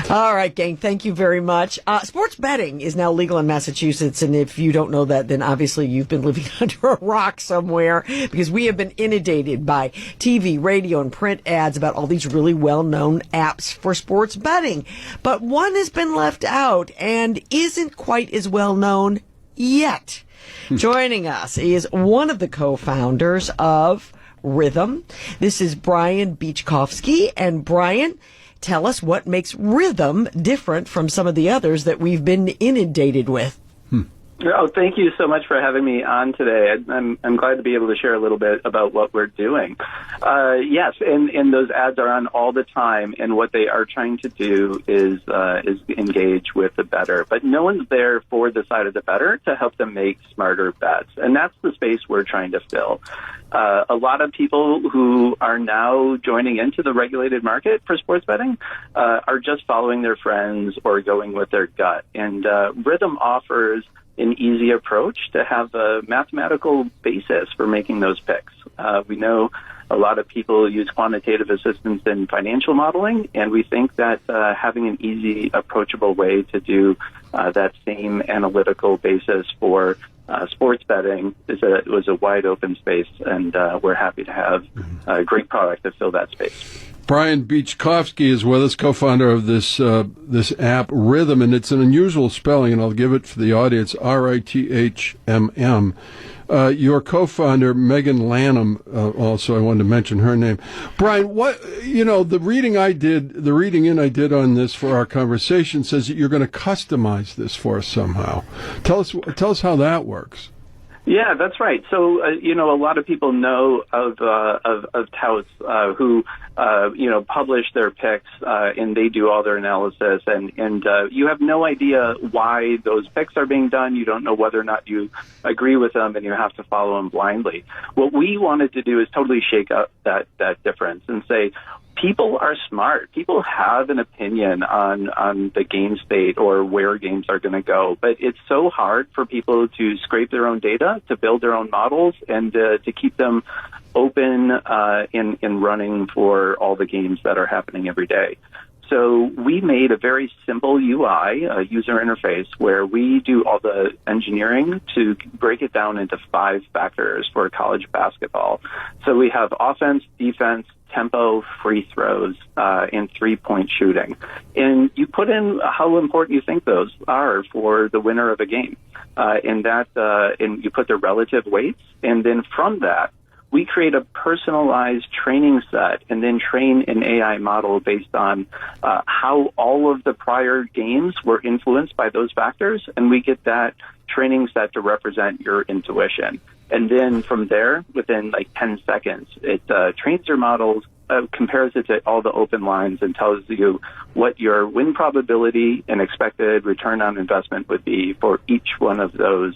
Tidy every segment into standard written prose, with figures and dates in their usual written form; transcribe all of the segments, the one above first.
All right, gang. Thank you very much. Sports betting is now legal in Massachusetts. And if you don't know that, then obviously you've been living under a rock somewhere, because we have been inundated by TV, radio, and print ads about all these really well-known apps for sports betting. But one has been left out and isn't quite as well-known yet. Joining us is one of the co-founders of Rithmm. This is Brian Beachkofski. And Brian, tell us what makes Rithmm different from some of the others that we've been inundated with. Oh, thank you so much for having me on today. I'm glad to be able to share a little bit about what we're doing. Yes, and those ads are on all the time, and what they are trying to do is engage with the bettor. But no one's there for the side of the bettor to help them make smarter bets, and that's the space we're trying to fill. A lot of people who are now joining into the regulated market for sports betting are just following their friends or going with their gut. And Rithmm offers an easy approach to have a mathematical basis for making those picks. We know a lot of people use quantitative assistance in financial modeling, and we think that having an easy, approachable way to do that same analytical basis for sports betting was a wide open space, and we're happy to have a great product to fill that space. Brian Beachkofski is with us, co-founder of this app, Rithmm, and it's an unusual spelling, and I'll give it for the audience, Rithmm. Your co-founder, Megan Lanham, also, I wanted to mention her name. Brian, the reading I did on this for our conversation says that you're going to customize this for us somehow. Tell us how that works. Yeah, that's right. So, a lot of people know of touts who, publish their picks, and they do all their analysis, and you have no idea why those picks are being done. You don't know whether or not you agree with them, and you have to follow them blindly. What we wanted to do is totally shake up that difference and say, people are smart. People have an opinion on the game state or where games are going to go, but it's so hard for people to scrape their own data, to build their own models, and to keep them open in running for all the games that are happening every day. So we made a very simple UI, a user interface, where we do all the engineering to break it down into 5 factors for college basketball. So we have offense, defense, tempo, free throws, and 3-point shooting. And you put in how important you think those are for the winner of a game. And you put the relative weights. And then from that, we create a personalized training set and then train an AI model based on how all of the prior games were influenced by those factors. And we get that training set to represent your intuition. And then from there, within 10 seconds, it trains your models, compares it to all the open lines, and tells you what your win probability and expected return on investment would be for each one of those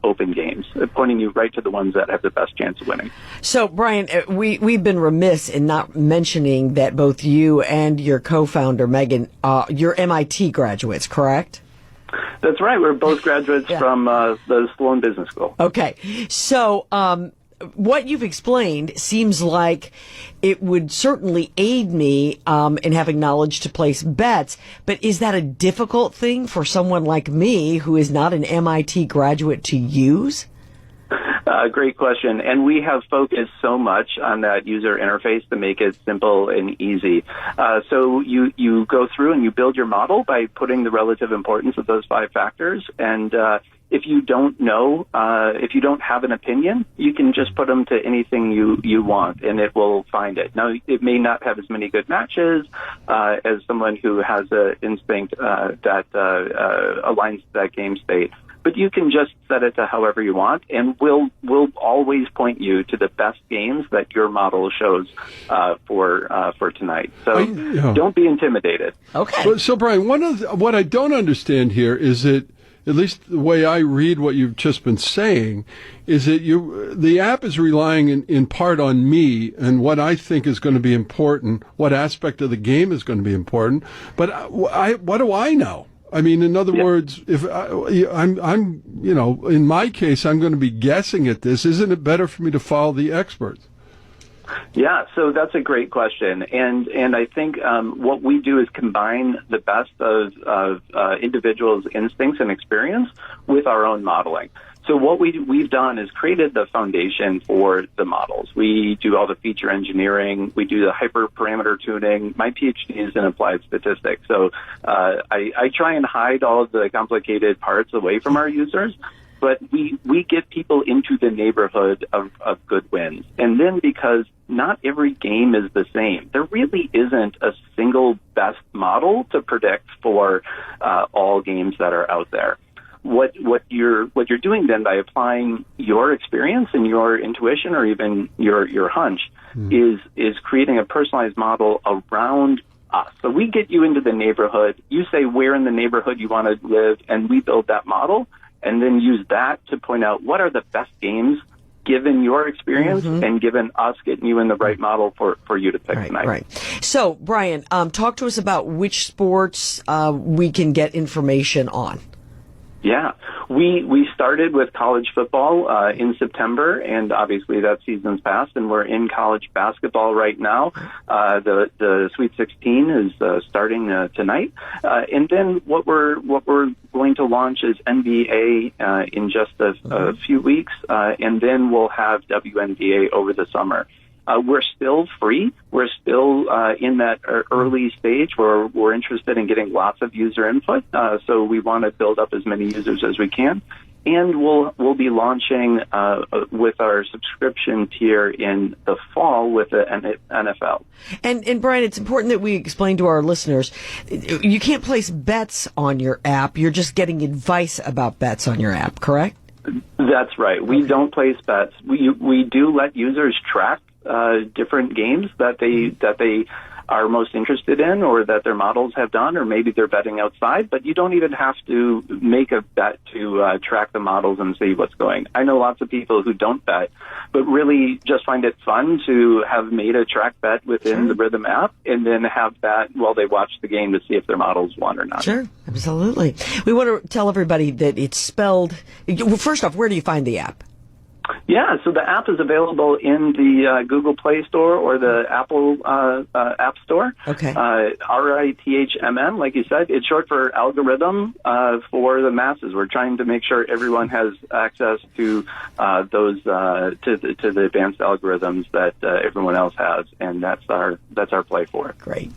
open games, pointing you right to the ones that have the best chance of winning. So, Brian, we've been remiss in not mentioning that both you and your co-founder, Megan, you're MIT graduates, correct? That's right. We're both graduates from the Sloan Business School. Okay. So what you've explained seems like it would certainly aid me in having knowledge to place bets. But is that a difficult thing for someone like me who is not an MIT graduate to use? Great question. And we have focused so much on that user interface to make it simple and easy. So you go through and you build your model by putting the relative importance of those 5 factors. And if you don't know, if you don't have an opinion, you can just put them to anything you want, and it will find it. Now, it may not have as many good matches as someone who has an instinct that aligns to that game state. But you can just set it to however you want, and we'll always point you to the best games that your model shows for tonight. So don't be intimidated. Okay. So, Brian, what I don't understand here is that, at least the way I read what you've just been saying, is that the app is relying in part on me and what I think is going to be important, what aspect of the game is going to be important. But what do I know? I mean, in other words, if I'm in my case, I'm going to be guessing at this. Isn't it better for me to follow the experts? Yeah, so that's a great question, and I think what we do is combine the best of individuals' instincts and experience with our own modeling. So what we've done is created the foundation for the models. We do all the feature engineering. We do the hyperparameter tuning. My PhD is in applied statistics, so I try and hide all of the complicated parts away from our users. But we get people into the neighborhood of good wins. And then because not every game is the same, there really isn't a single best model to predict for all games that are out there. What you're doing then by applying your experience and your intuition or even your hunch is creating a personalized model around us. So we get you into the neighborhood. You say where in the neighborhood you want to live, and we build that model, and then use that to point out what are the best games given your experience and given us getting you in the right model for you to pick tonight. Right. So, Brian, talk to us about which sports we can get information on. Yeah, we started with college football in September, and obviously that season's passed, and we're in college basketball right now. The Sweet 16 is starting tonight, and then what we're going to launch is NBA in just a few weeks, and then we'll have WNBA over the summer. We're still free. We're still in that early stage where we're interested in getting lots of user input. So we want to build up as many users as we can. And we'll be launching with our subscription tier in the fall with the NFL. And Brian, it's important that we explain to our listeners, you can't place bets on your app. You're just getting advice about bets on your app, correct? That's right. We don't place bets. We do let users track different games that they are most interested in or that their models have done, or maybe they're betting outside, but you don't even have to make a bet to track the models and see what's going. I know lots of people who don't bet, but really just find it fun to have made a track bet within the Rithmm app and then have that while they watch the game to see if their models won or not. Sure, absolutely. We want to tell everybody that it's spelled, well, first off, where do you find the app? Yeah, so the app is available in the Google Play Store or the Apple App Store. Okay. Rithmm, like you said, it's short for algorithm for the masses. We're trying to make sure everyone has access to those to the advanced algorithms that everyone else has, and that's our play for it. Great.